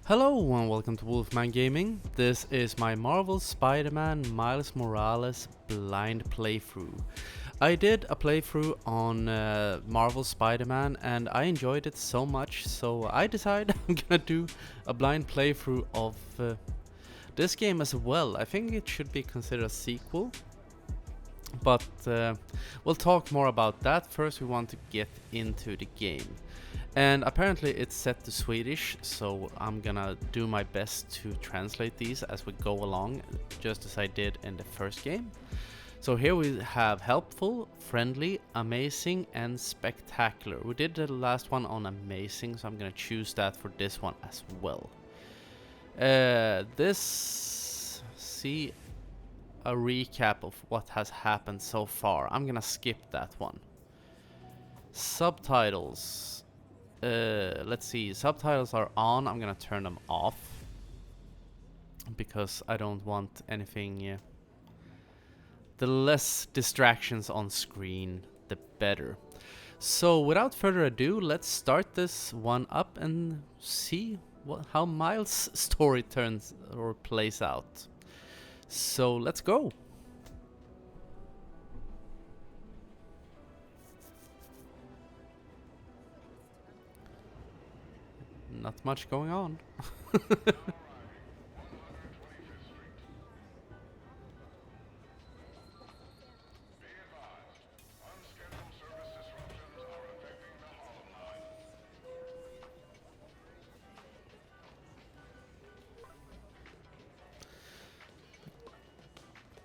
Hello and welcome to Wolfman Gaming. This is my Marvel Spider-Man Miles Morales blind playthrough. I did a playthrough on Marvel Spider-Man and I enjoyed it so much, so I decided I'm gonna do a blind playthrough of this game as well. I think it should be considered a sequel, but we'll talk more about that. First we want to get into the game. And apparently it's set to Swedish, so I'm gonna do my best to translate these as we go along, just as I did in the first game. So here we have helpful, friendly, amazing, and spectacular. We did the last one on amazing, so I'm gonna choose that for this one as well. See a recap of what has happened so far. I'm gonna skip that one. Subtitles. Let's see, subtitles are on. I'm gonna turn them off because I don't want anything. The less distractions on screen, the better. So without further ado, let's start this one up and see how Miles' story turns or plays out. So let's go. Not much going on.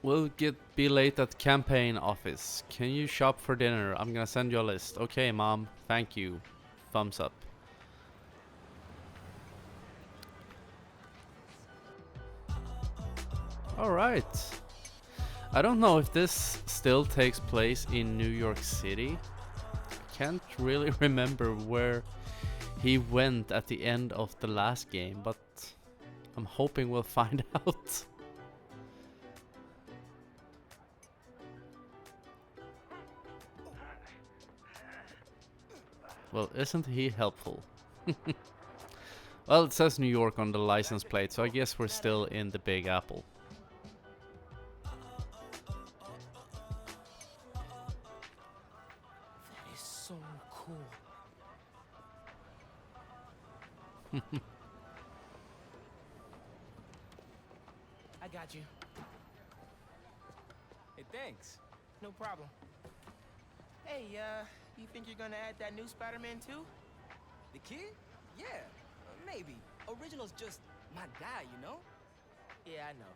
We'll be late at campaign office. Can you shop for dinner? I'm gonna send you a list. Okay, mom. Thank you. Thumbs up. Alright. I don't know if this still takes place in New York City. I can't really remember where he went at the end of the last game, but I'm hoping we'll find out. Well, isn't he helpful? Well, it says New York on the license plate, so I guess we're still in the Big Apple. So cool. I got you. Hey, thanks. No problem. Hey, you think you're gonna add that new Spider-Man too? The kid? Yeah, maybe. Original's just my guy, you know? Yeah, I know.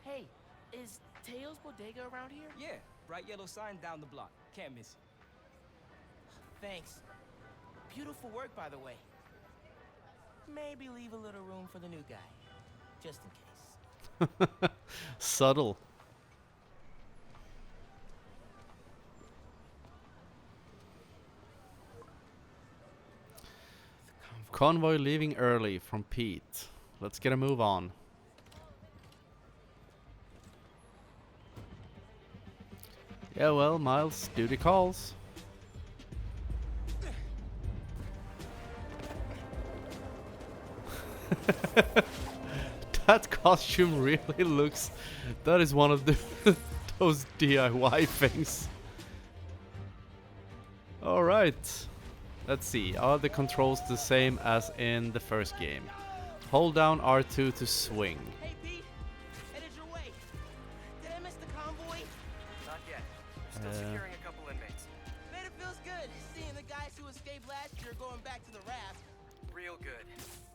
Hey, is Tails Bodega around here? Yeah, bright yellow sign down the block. Can't miss it. Thanks. Beautiful work, by the way. Maybe leave a little room for the new guy, just in case. Subtle. Convoy leaving early from Pete. Let's get a move on. Yeah, well, Miles, duty calls. That costume really looks... That is one of those DIY things. Alright. Let's see. Are the controls the same as in the first game? Hold down R2 to swing. Hey, Pete. Headed your way. Did I miss the convoy? Not yet. Still securing a couple inmates. Bet it feels good seeing the guys who escaped last year going back to the raft. Real good.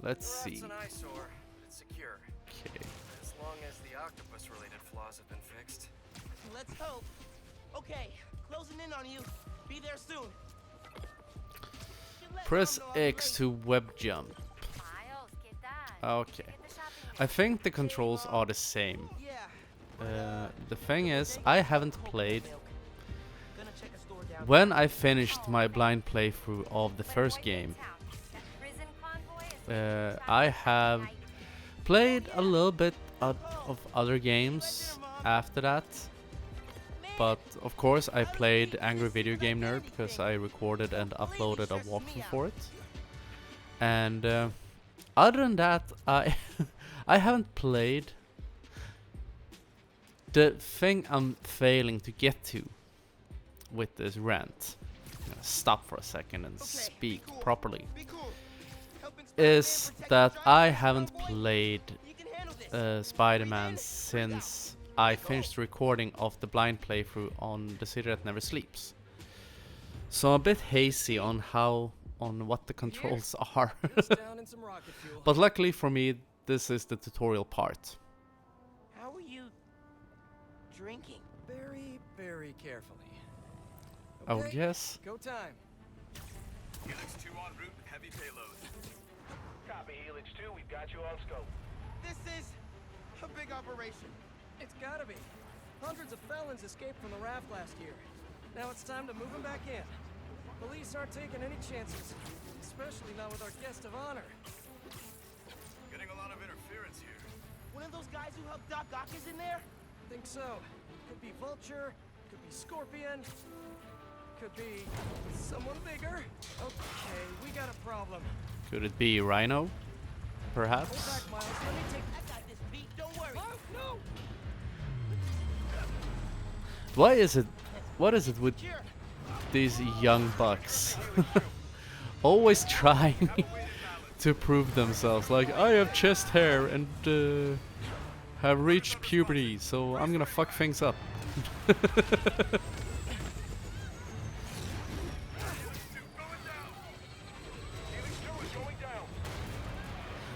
Let's The see. raft's an eyesore, but it's secure. Okay. As long as the octopus-related flaws have been fixed. Let's hope. Okay, closing in on you. Be there soon. Press X to web jump. Okay. I think the controls are the same. The thing is, I haven't played. When I finished my blind playthrough of the first game, I have played a little bit of other games after that. But of course I played Angry Video Game Nerd because I recorded and uploaded a walkthrough for it. And other than that, I I haven't played. The thing I'm failing to get to with this rant, I'm gonna stop for a second and speak properly, is that I haven't played Spider-Man since I finished recording of the blind playthrough on The City That Never Sleeps. So I'm a bit hazy on what the controls are. But luckily for me, this is the tutorial part. How are you drinking? Very, very carefully. I would guess. Go time. Helix 2 en route, heavy payload. Copy, Helix 2, we've got you on scope. This is a big operation. It's gotta be. Hundreds of felons escaped from the raft last year. Now it's time to move them back in. Police aren't taking any chances, especially not with our guest of honor. Getting a lot of interference here. One of those guys who helped Doc Ock is in there? Think so. Could be Vulture, could be Scorpion, could be someone bigger. Okay, we got a problem. Could it be Rhino? Hold Perhaps? back, Miles. Let me take. I got this beat, don't worry. No! What is it with these young bucks? Always trying to prove themselves. Like, I have chest hair and have reached puberty, so I'm gonna fuck things up.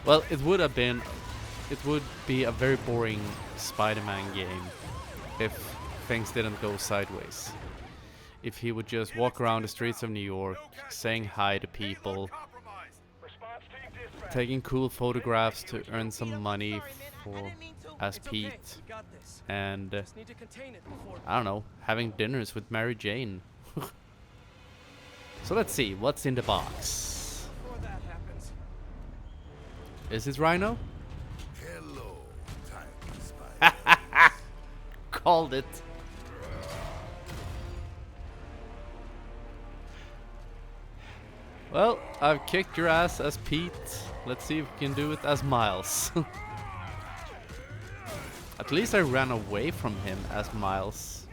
Well, it would be a very boring Spider-Man game if things didn't go sideways. If he would just walk around the streets of New York, saying hi to people, taking cool photographs to earn some money for as Pete, and Just need to contain it before. I don't know, having dinners with Mary Jane. So let's see, what's in the box? Before that happens. Is it Rhino? Hello, tiny spider. Called it. Well, I've kicked your ass as Pete. Let's see if we can do it as Miles. At least I ran away from him as Miles.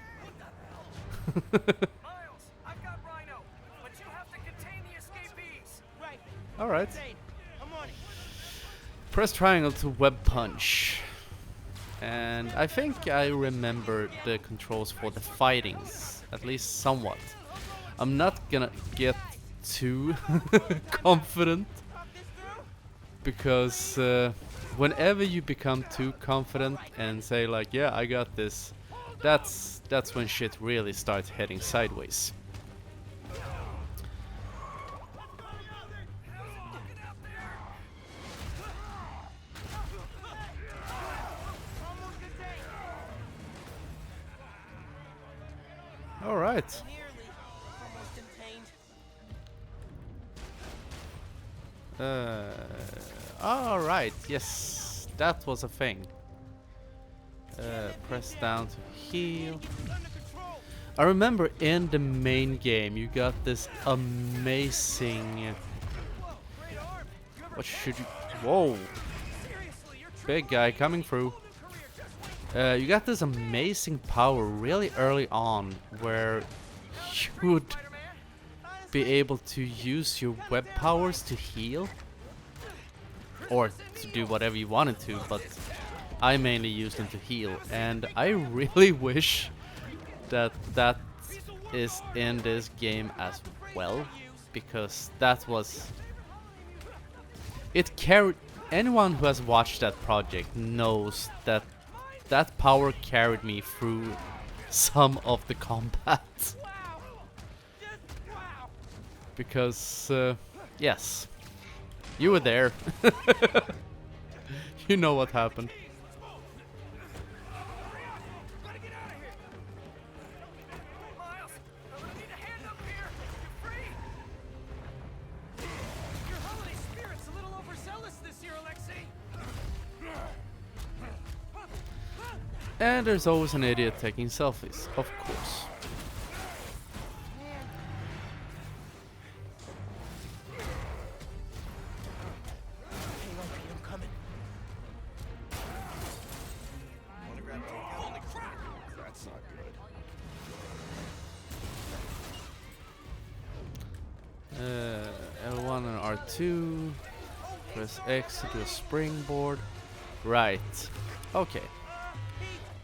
Miles, I've got Rhino, but you have to contain the escapees. Right. Alright. Insane. I'm on it. Press triangle to web punch. And I think I remember the controls for the fightings, at least somewhat. I'm not gonna get too confident, because whenever you become too confident and say like, yeah, I got this, that's when shit really starts heading sideways. All right. Nearly. Almost contained. All right. Yes, that was a thing. Press down to heal. Under control. I remember in the main game you got this amazing. Great arm. You ever What should you? Whoa, seriously, you're big guy coming through. You got this amazing power really early on, where you would be able to use your web powers to heal, or to do whatever you wanted to, but I mainly used them to heal, and I really wish that that is in this game as well, because that was... It carried... Anyone who has watched that project knows that that power carried me through some of the combat. Because, yes, you were there. You know what happened. Miles, I'm gonna need a hand up here. You're free. Your holiday spirit's a little overzealous this year, Alexei. And there's always an idiot taking selfies, of course. Hang R2. Press X to do a springboard. Right. Okay.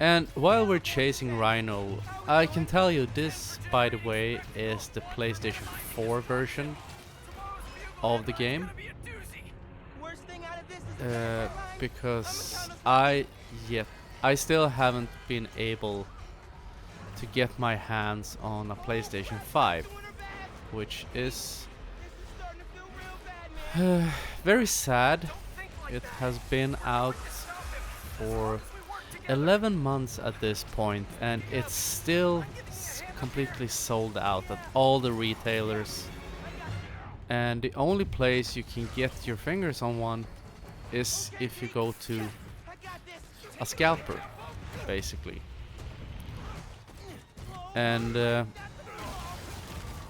And while we're chasing Rhino, I can tell you this, by the way, is the PlayStation 4 version of the game. Worst thing out of this is Because I still haven't been able to get my hands on a PlayStation 5, which is very sad. It has been out for 11 months at this point, and it's still completely sold out at all the retailers. And the only place you can get your fingers on one is if you go to a scalper, basically. And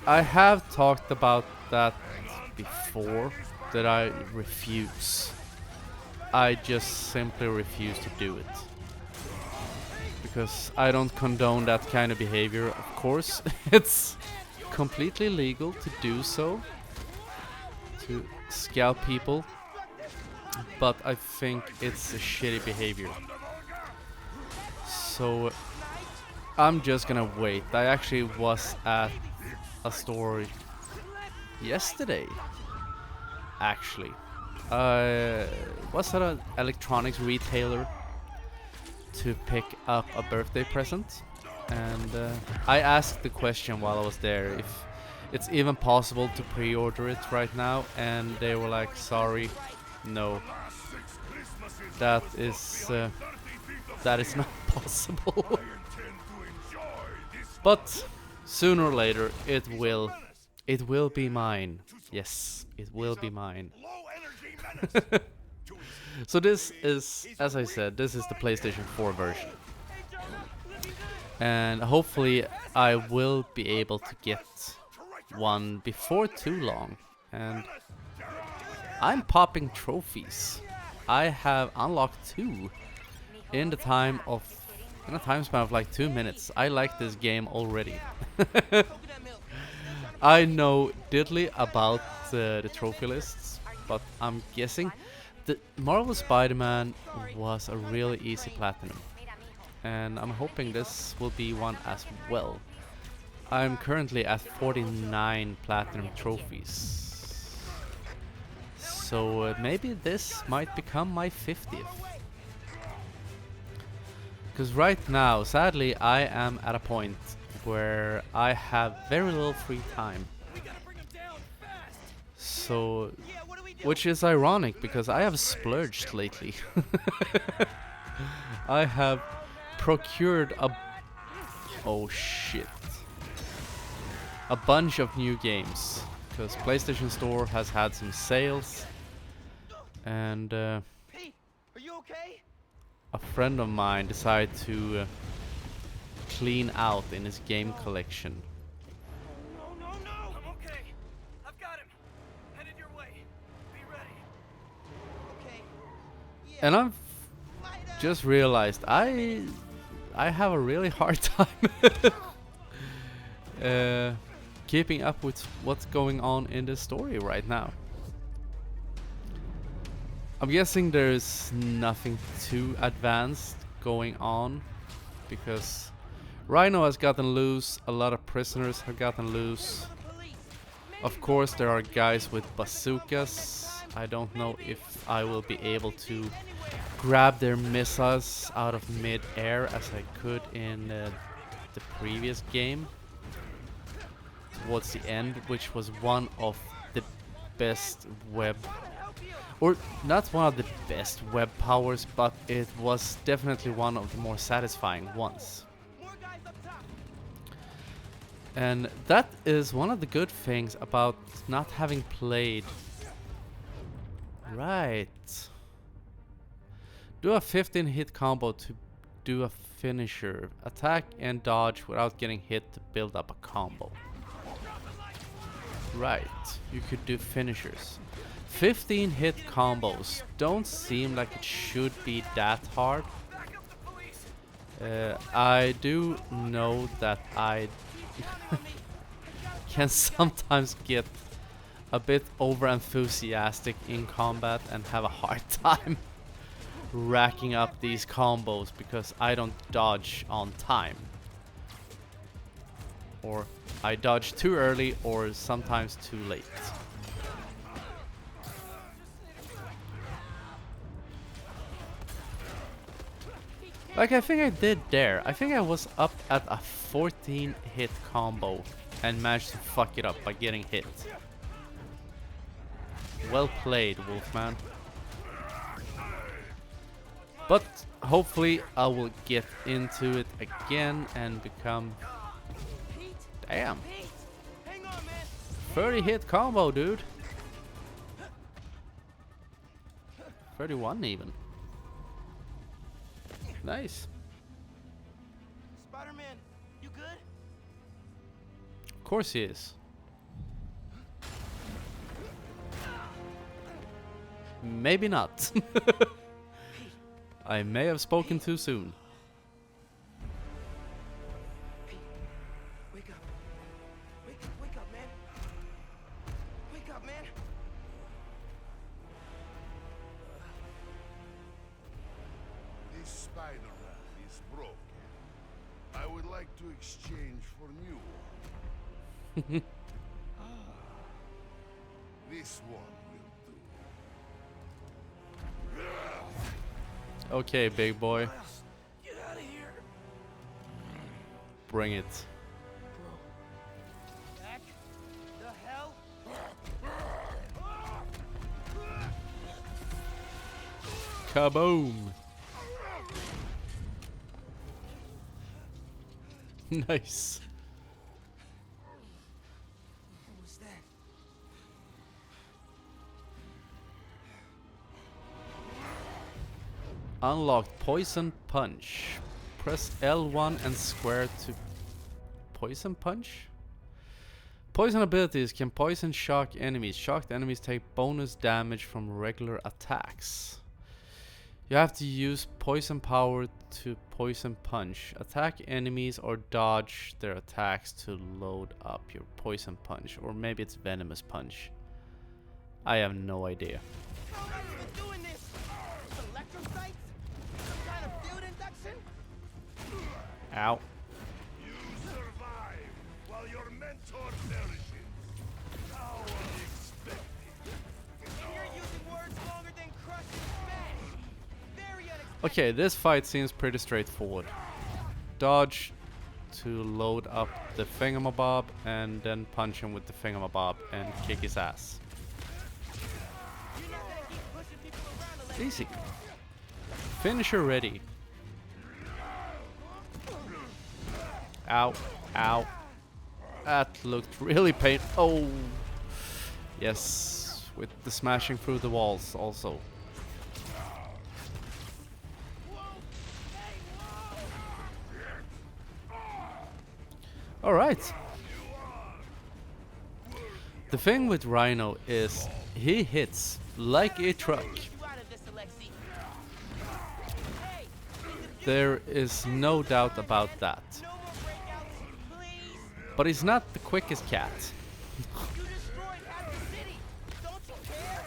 I have talked about that before, that I refuse. I just simply refuse to do it. Because I don't condone that kind of behavior, of course. It's completely legal to do so, to scalp people, but I think it's a shitty behavior. So I'm just gonna wait. I actually was at a store yesterday, actually. I was at an electronics retailer to pick up a birthday present, and I asked the question while I was there if it's even possible to pre-order it right now, and they were like, sorry, no, that is not possible. But sooner or later it will be mine. Yes, it will be mine. So this is, as I said, this is the PlayStation 4 version. And hopefully I will be able to get one before too long. And I'm popping trophies. I have unlocked 2 in a time span of like 2 minutes. I like this game already. I know diddly about the trophy lists, but I'm guessing the Marvel Spider-Man was a really easy platinum, and I'm hoping this will be one as well. I'm currently at 49 platinum trophies, so maybe this might become my 50th. Because right now, sadly, I am at a point where I have very little free time. So, which is ironic because I have splurged lately. I have procured a bunch of new games because PlayStation Store has had some sales, and Pete, are you okay? a friend of mine decided to clean out in his game collection. No. I'm okay. I've got him. Headed your way. Be ready. Okay. Yeah. And I've just realized I have a really hard time keeping up with what's going on in the story right now. I'm guessing there's nothing too advanced going on because Rhino has gotten loose, a lot of prisoners have gotten loose. Of course there are guys with bazookas. I don't know if I will be able to grab their missiles out of mid-air as I could in the previous game towards the end, which was one of the best or not one of the best web powers, but it was definitely one of the more satisfying ones. And that is one of the good things about not having played. Right. Do a 15 hit combo to do a finisher. Attack and dodge without getting hit to build up a combo. Right. You could do finishers. 15 hit combos don't seem like it should be that hard. I do know that I can sometimes get a bit over enthusiastic in combat and have a hard time racking up these combos because I don't dodge on time. Or I dodge too early or sometimes too late. Like I think I did there. I think I was up at a 14 hit combo and managed to fuck it up by getting hit. Well played, Wolfman. But hopefully I will get into it again and become... Damn. 30 hit combo, dude. 31 even. Nice. Spider-Man, you good? Of course he is. Maybe not. I may have spoken too soon. Wake up. Wake up, man. Wake up, man. This Spider-Man is broken. I would like to exchange for new one. This one will do. Okay, big boy. Get out of here. Bring it. Back the hell. Kaboom! Nice. What was that? Unlocked Poison Punch. Press L1 and square to Poison Punch? Poison abilities can poison shock enemies. Shocked enemies take bonus damage from regular attacks. You have to use poison power to poison punch. Attack enemies or dodge their attacks to load up your poison punch. Or maybe it's venomous punch. I have no idea. How am I even doing this? Electrocytes? Some kind of field induction? Ow. You survive while your mentor perishes. How unexpected. And you're using words longer than crush and smash. Very unexpected. Okay, this fight seems pretty straightforward. Dodge to load up the thingamabob and then punch him with the thingamabob and kick his ass. You're not gonna keep pushing people around to let Easy. Finisher ready. Ow. Ow. That looked really painful. Oh. Yes. With the smashing through the walls also. Alright. The thing with Rhino is he hits like a truck. you out of this, Alexi. Hey, There is no doubt about that. no more breakouts, please. But he's not the quickest cat. You destroyed half the city. Don't you care?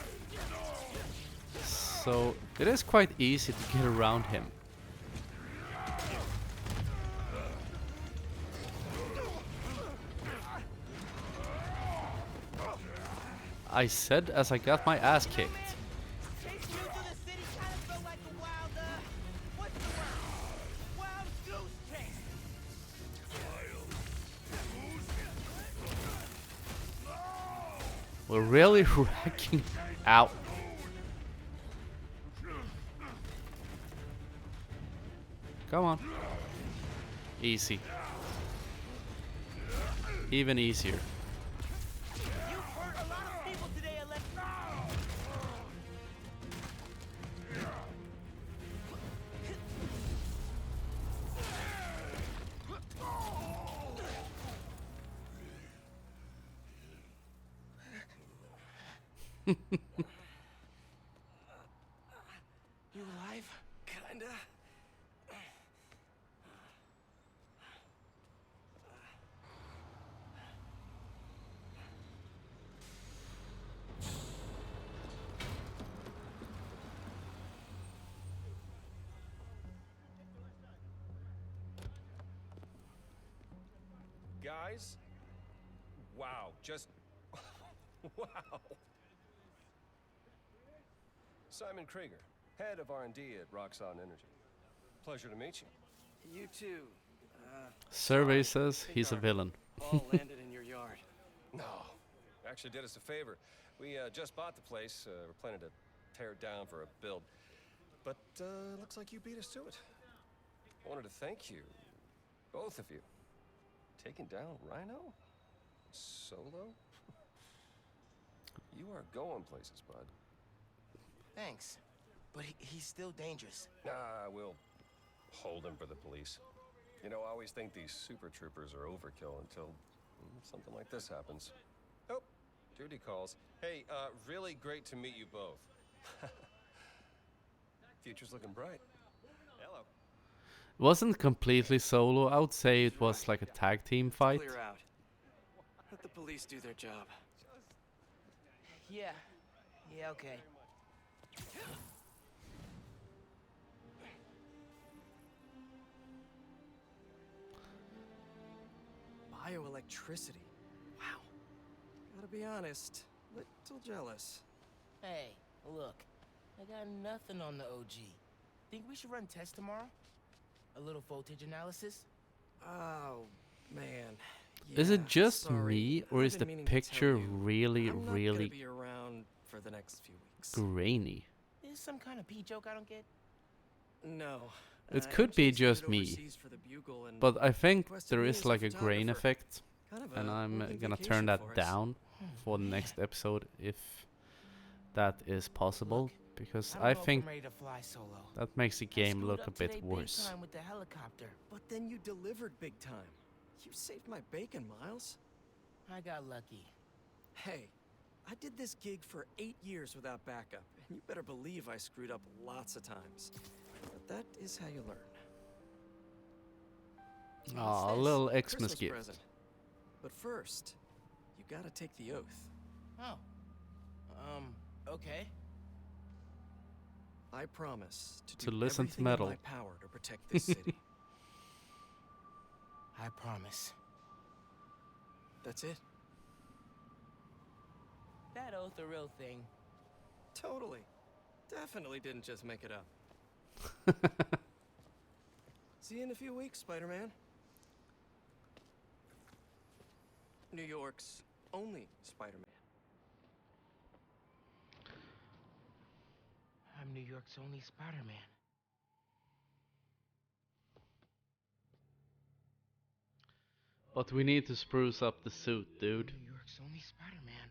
So it is quite easy to get around him. I said as I got my ass kicked. Chasing you through the city kind of felt like a wild, what's the word? Wild goose chase. We're really wrecking out. Come on. Easy. Even easier. You've hurt a lot of people today, Alexi. You alive? Kinda. guys. Wow, just wow. Simon Krieger, head of R&D at Roxxon Energy. Pleasure to meet you. You too. Survey sorry, says think he's a our villain. ball landed in your yard. No, actually did us a favor. We just bought the place. We're planning to tear it down for a build. But looks like you beat us to it. I wanted to thank you, both of you. Taking down Rhino? Solo? You are going places, bud. Thanks. But he's still dangerous. Nah, we'll hold him for the police. You know, I always think these super troopers are overkill until something like this happens. Oh, duty calls. Hey, really great to meet you both. Future's looking bright. Hello. It wasn't completely solo. I would say it was like a tag team fight. Clear out. Let the police do their job. Yeah. Yeah, okay. Bioelectricity. Wow. Gotta be honest, little jealous. Hey, look. I got nothing on the OG. Think we should run tests tomorrow? A little voltage analysis? Oh, man. Is it Yeah, just sorry. me, or I've is been the meaning to tell picture you, really, I'm not really gonna be around for the next few weeks. grainy? Is this some kind of pee joke I don't get? No. It I could be actually just studied me, overseas for the Bugle and but I think requested there me is as a like a grain photographer. effect, kind of and a I'm working gonna vacation turn that for us. down for the next episode if that is possible, Look, because I don't I know if think I'm ready to fly solo. that makes the I game screwed look up a bit today big worse. time with the helicopter. But then you delivered big time. You saved my bacon, Miles. I got lucky. Hey, I did this gig for 8 years without backup, and you better believe I screwed up lots of times. But that is how you learn. Aw, a this? little Xmas gift. Present. But first, you gotta take the oath. Oh. Okay. I promise to To do listen to everything metal. in my power to protect this city. I promise. That's it. That oath a real thing. Totally. Definitely didn't just make it up. See you in a few weeks, Spider-Man. New York's only Spider-Man. I'm New York's only Spider-Man. But we need to spruce up the suit, dude, New York's only Spider-Man.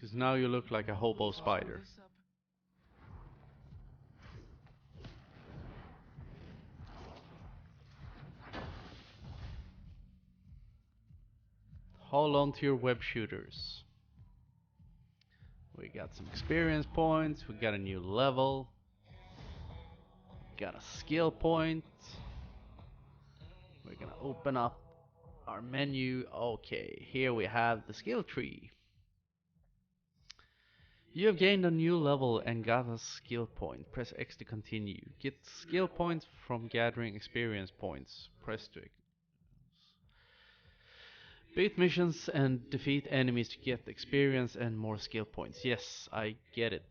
because now you look like a hobo spider. This up. Hold on to your web shooters. We got some experience points, we got a new level, got a skill point. We're gonna open up our menu. Okay, here we have the skill tree. You have gained a new level and got a skill point. Press X to continue. Get skill points from gathering experience points. Press to beat missions and defeat enemies to get experience and more skill points. Yes, I get it.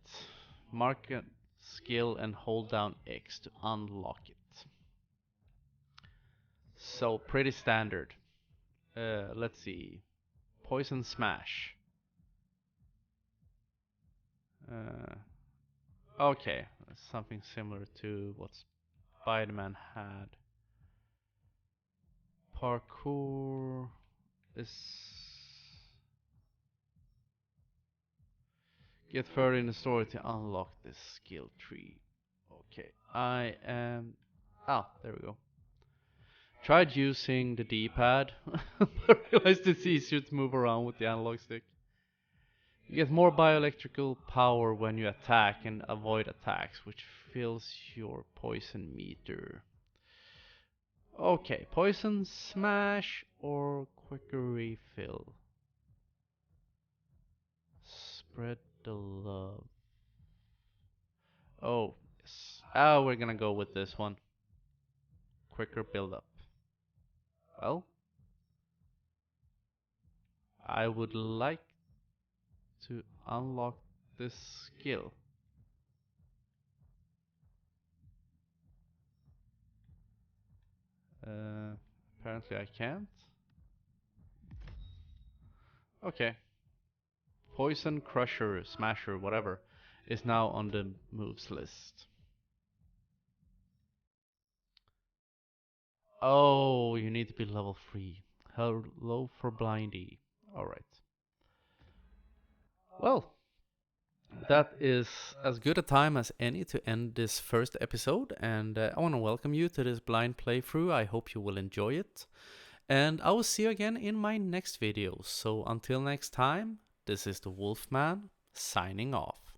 Mark a skill and hold down X to unlock it. So pretty standard. Let's see. Poison Smash. Okay, something similar to what Spider-Man had. Parkour is get further in the story to unlock this skill tree. Okay, I am. Ah, there we go. Tried using the D-pad, but realized it's easier to move around with the analog stick. You get more bioelectrical power when you attack and avoid attacks, which fills your poison meter. Okay, poison smash or quicker refill. Spread the love. Oh, yes. Ah, we're gonna go with this one. Quicker build up. Well, I would like to unlock this skill. Apparently I can't. Okay. Poison, Crusher, Smasher, whatever, is now on the moves list. Oh, you need to be level 3. Hello for Blindy. Alright. Well, that is as good a time as any to end this first episode, and I want to welcome you to this blind playthrough. I hope you will enjoy it, and I will see you again in my next video. So until next time, this is the Wolfman signing off.